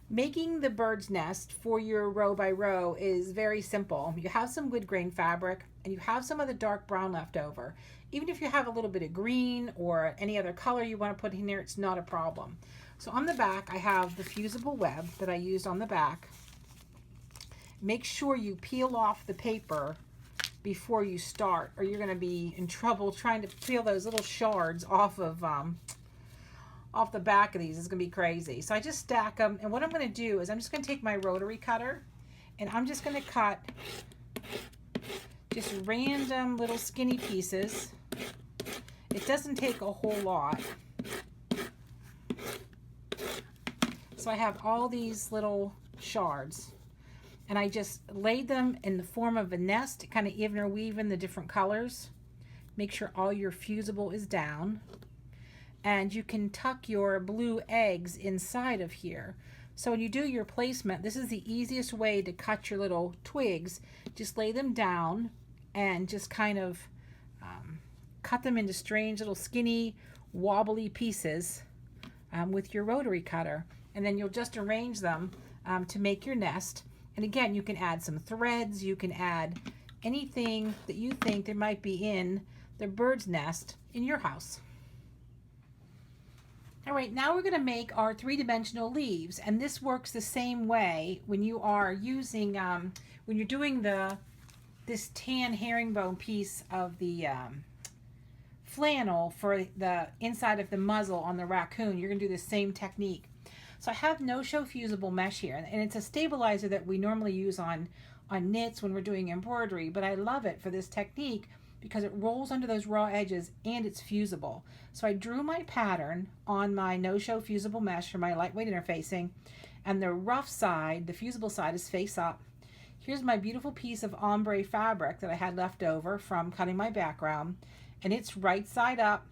Making the bird's nest for your row by row is very simple. You have some wood grain fabric and you have some of the dark brown left over. Even if you have a little bit of green or any other color you want to put in there, it's not a problem. So on the back, I have the fusible web that I used on the back. Make sure you peel off the paper before you start, or you're going to be in trouble trying to peel those little shards off the back of these. Is going to be crazy. So I just stack them, and what I'm going to do is I'm just going to take my rotary cutter and I'm just going to cut just random little skinny pieces. It doesn't take a whole lot. So I have all these little shards and I just laid them in the form of a nest, kind of interweaving the different colors. Make sure all your fusible is down. And you can tuck your blue eggs inside of here. So when you do your placement, this is the easiest way to cut your little twigs. Just lay them down and just kind of cut them into strange little skinny wobbly pieces with your rotary cutter. And then you'll just arrange them to make your nest. And again, you can add some threads, you can add anything that you think there might be in the bird's nest in your house. All right, now we're going to make our three-dimensional leaves, and this works the same way when you are using, when you're doing this tan herringbone piece of the flannel for the inside of the muzzle on the raccoon. You're going to do the same technique. So I have no-show fusible mesh here, and it's a stabilizer that we normally use on knits when we're doing embroidery, but I love it for this technique because it rolls under those raw edges and it's fusible. So I drew my pattern on my no-show fusible mesh for my lightweight interfacing, and the rough side, the fusible side, is face up. Here's my beautiful piece of ombre fabric that I had left over from cutting my background, and it's right side up,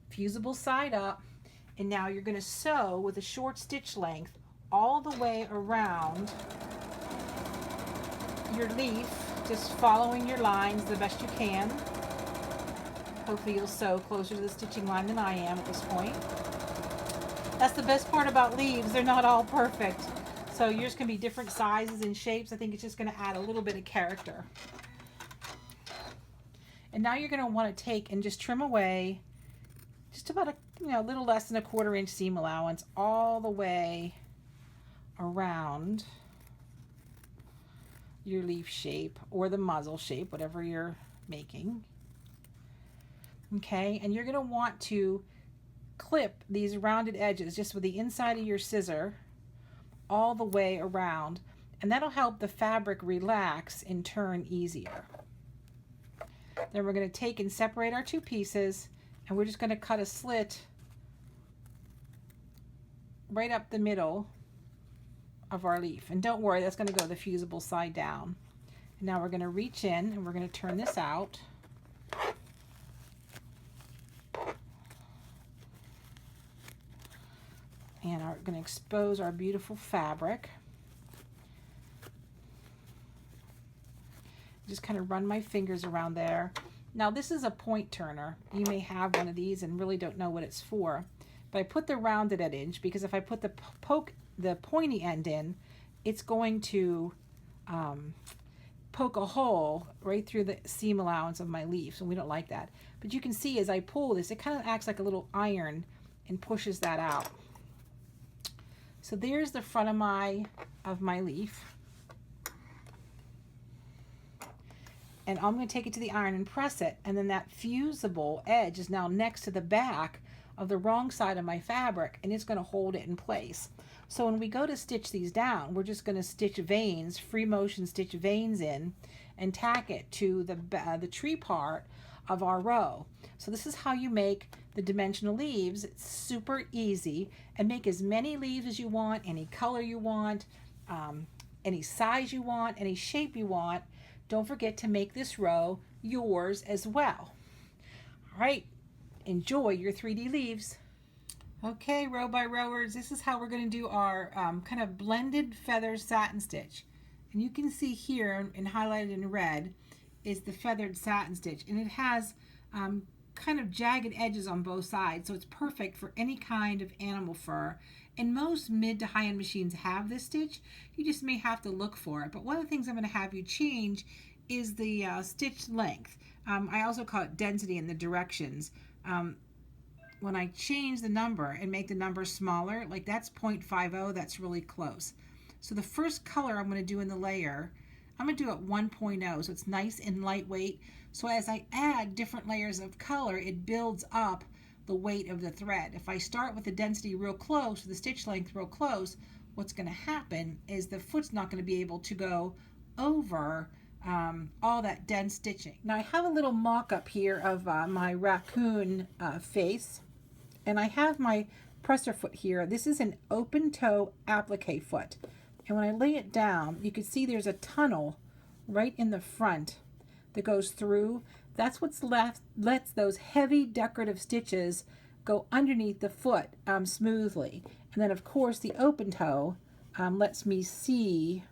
fusible side up, and now you're going to sew with a short stitch length all the way around your leaf, just following your lines the best you can. Hopefully you'll sew closer to the stitching line than I am at this point. That's the best part about leaves, they're not all perfect. So yours can be different sizes and shapes. I think it's just going to add a little bit of character. And now you're going to want to take and just trim away just about a little less than a 1/4 inch seam allowance all the way around your leaf shape or the muzzle shape, whatever you're making. Okay, and you're going to want to clip these rounded edges just with the inside of your scissor all the way around, and that'll help the fabric relax and turn easier. Then we're going to take and separate our two pieces, and we're just going to cut a slit right up the middle of our leaf. And don't worry, that's going to go the fusible side down. And now we're going to reach in and we're going to turn this out. And we're going to expose our beautiful fabric. Just kind of run my fingers around there. Now this is a point turner. You may have one of these and really don't know what it's for. But I put the rounded edge because if I put the pointy end in, it's going to poke a hole right through the seam allowance of my leaves, and we don't like that. But you can see as I pull this, it kind of acts like a little iron and pushes that out. So there's the front of my leaf. And I'm going to take it to the iron and press it, and then that fusible edge is now next to the back of the wrong side of my fabric, and it's going to hold it in place. So when we go to stitch these down, we're just going to stitch veins, free motion stitch veins in, and tack it to the tree part of our row. So this is how you make the dimensional leaves. It's super easy, and make as many leaves as you want, any color you want, any size you want, any shape you want. Don't forget to make this row yours as well. All right, enjoy your 3D leaves. Okay, row by rowers, this is how we're going to do our kind of blended feathered satin stitch. And you can see here, and highlighted in red, is the feathered satin stitch. And it has kind of jagged edges on both sides, so it's perfect for any kind of animal fur. And most mid to high-end machines have this stitch. You just may have to look for it. But one of the things I'm going to have you change is the stitch length. I also call it density in the directions. When I change the number and make the number smaller, like that's 0.50, that's really close. So the first color I'm going to do in the layer, I'm going to do it 1.0, so it's nice and lightweight. So as I add different layers of color, it builds up the weight of the thread. If I start with the density real close, the stitch length real close, what's going to happen is the foot's not going to be able to go over all that dense stitching. Now I have a little mock-up here of my raccoon face, and I have my presser foot here. This is an open toe applique foot, and when I lay it down, you can see there's a tunnel right in the front that goes through. That's what's lets those heavy decorative stitches go underneath the foot smoothly. And then of course the open toe lets me see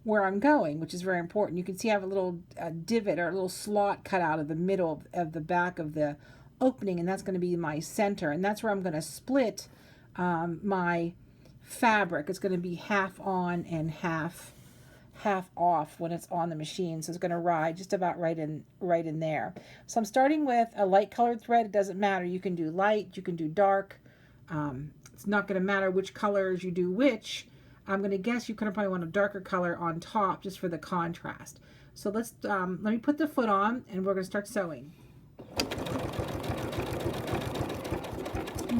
where I'm going, which is very important. You can see I have a little divot or a little slot cut out of the middle of the back of the opening, and that's going to be my center, and that's where I'm going to split my fabric. It's going to be half on and half off when it's on the machine, so it's going to ride just about right in there. So I'm starting with a light colored thread. It doesn't matter, you can do light, you can do dark. It's not going to matter which colors you do which. I'm going to guess you kind of probably want a darker color on top just for the contrast. So let's let me put the foot on, and we're going to start sewing.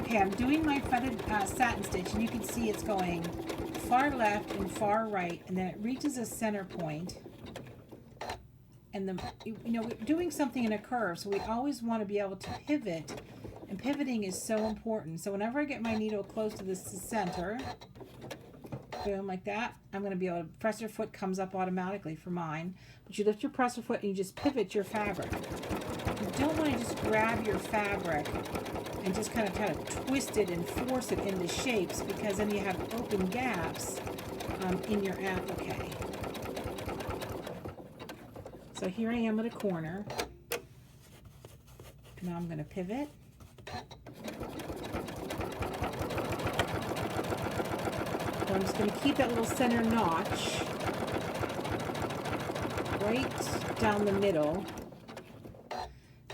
Okay, I'm doing my feathered satin stitch, and you can see it's going far left and far right, and then it reaches a center point. And we're doing something in a curve, so we always want to be able to pivot, and pivoting is so important. So whenever I get my needle close to the center, boom, like that, I'm going to be able to, presser foot comes up automatically for mine, but you lift your presser foot and you just pivot your fabric. You don't want to just grab your fabric and just kind of twist it and force it into shapes, because then you have open gaps in your applique. So here I am at a corner. Now I'm going to pivot. So I'm just going to keep that little center notch right down the middle.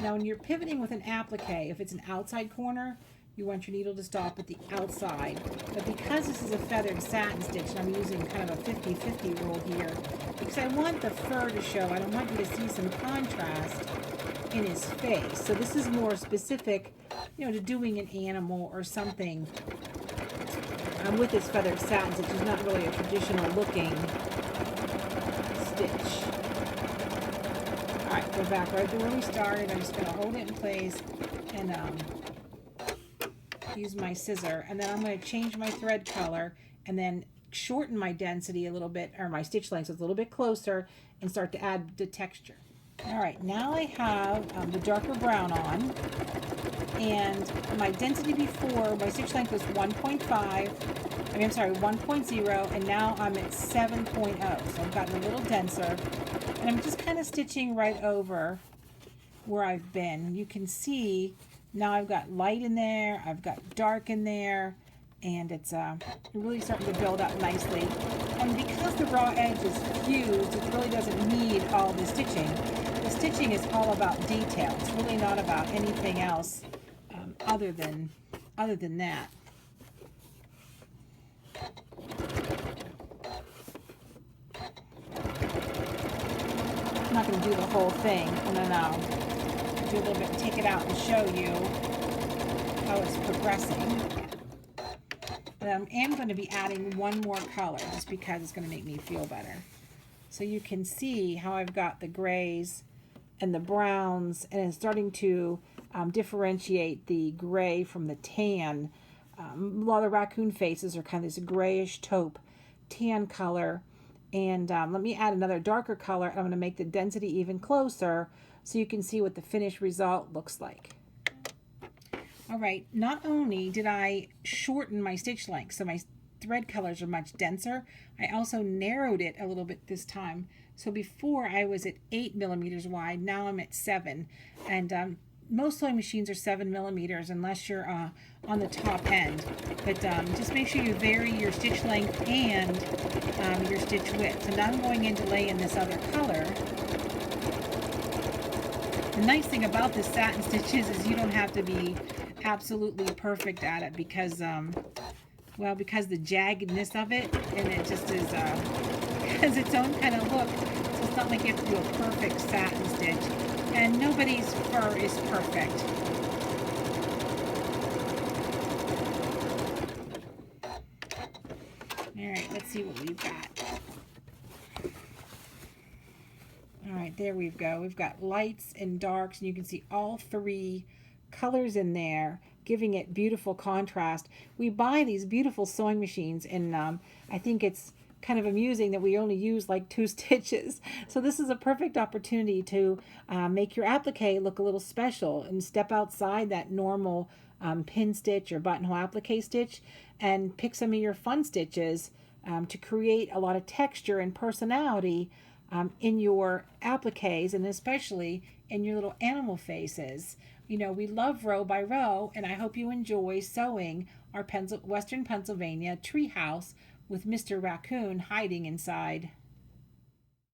Now when you're pivoting with an applique, if it's an outside corner, you want your needle to stop at the outside. But because this is a feathered satin stitch, and I'm using kind of a 50-50 rule here, because I want the fur to show, I don't want you to see some contrast in his face. So this is more specific, to doing an animal or something with this feathered satin stitch. Is not really a traditional looking stitch. Alright, go back right to where we started. I'm just going to hold it in place and use my scissor, and then I'm going to change my thread color and then shorten my density a little bit, or my stitch length, so it's a little bit closer, and start to add the texture. Alright, now I have the darker brown on, and my density before, my stitch length was 1.0, and now I'm at 7.0, so I've gotten a little denser, and I'm just kind of stitching right over where I've been. You can see now I've got light in there, I've got dark in there, and it's really starting to build up nicely. And because the raw edge is fused, it really doesn't need all the stitching. The stitching is all about detail. It's really not about anything else other than that. I'm not going to do the whole thing, and then I'll do a little bit, take it out and show you how it's progressing. And I am going to be adding one more color just because it's going to make me feel better. So you can see how I've got the grays and the browns, and it's starting to differentiate the gray from the tan. A lot of the raccoon faces are kind of this grayish taupe tan color. And let me add another darker color, and I'm going to make the density even closer so you can see what the finished result looks like. All right, not only did I shorten my stitch length, so my thread colors are much denser. I also narrowed it a little bit this time. So before I was at 8 millimeters wide, now I'm at 7. And most sewing machines are 7 millimeters unless you're on the top end. But just make sure you vary your stitch length and your stitch width. So now I'm going in to lay in this other color. The nice thing about this satin stitches is you don't have to be absolutely perfect at it because, well, because the jaggedness of it, and it just is, has its own kind of look. So it's not like you have to do a perfect satin stitch. And nobody's fur is perfect. All right, let's see what we've got. All right, there we go. We've got lights and darks, and you can see all 3 colors in there, giving it beautiful contrast. We buy these beautiful sewing machines, and I think it's kind of amusing that we only use like 2 stitches. So this is a perfect opportunity to make your applique look a little special and step outside that normal pin stitch or buttonhole applique stitch and pick some of your fun stitches to create a lot of texture and personality in your appliques, and especially in your little animal faces. You know, we love row by row, and I hope you enjoy sewing our Western Pennsylvania treehouse with Mr. Raccoon hiding inside.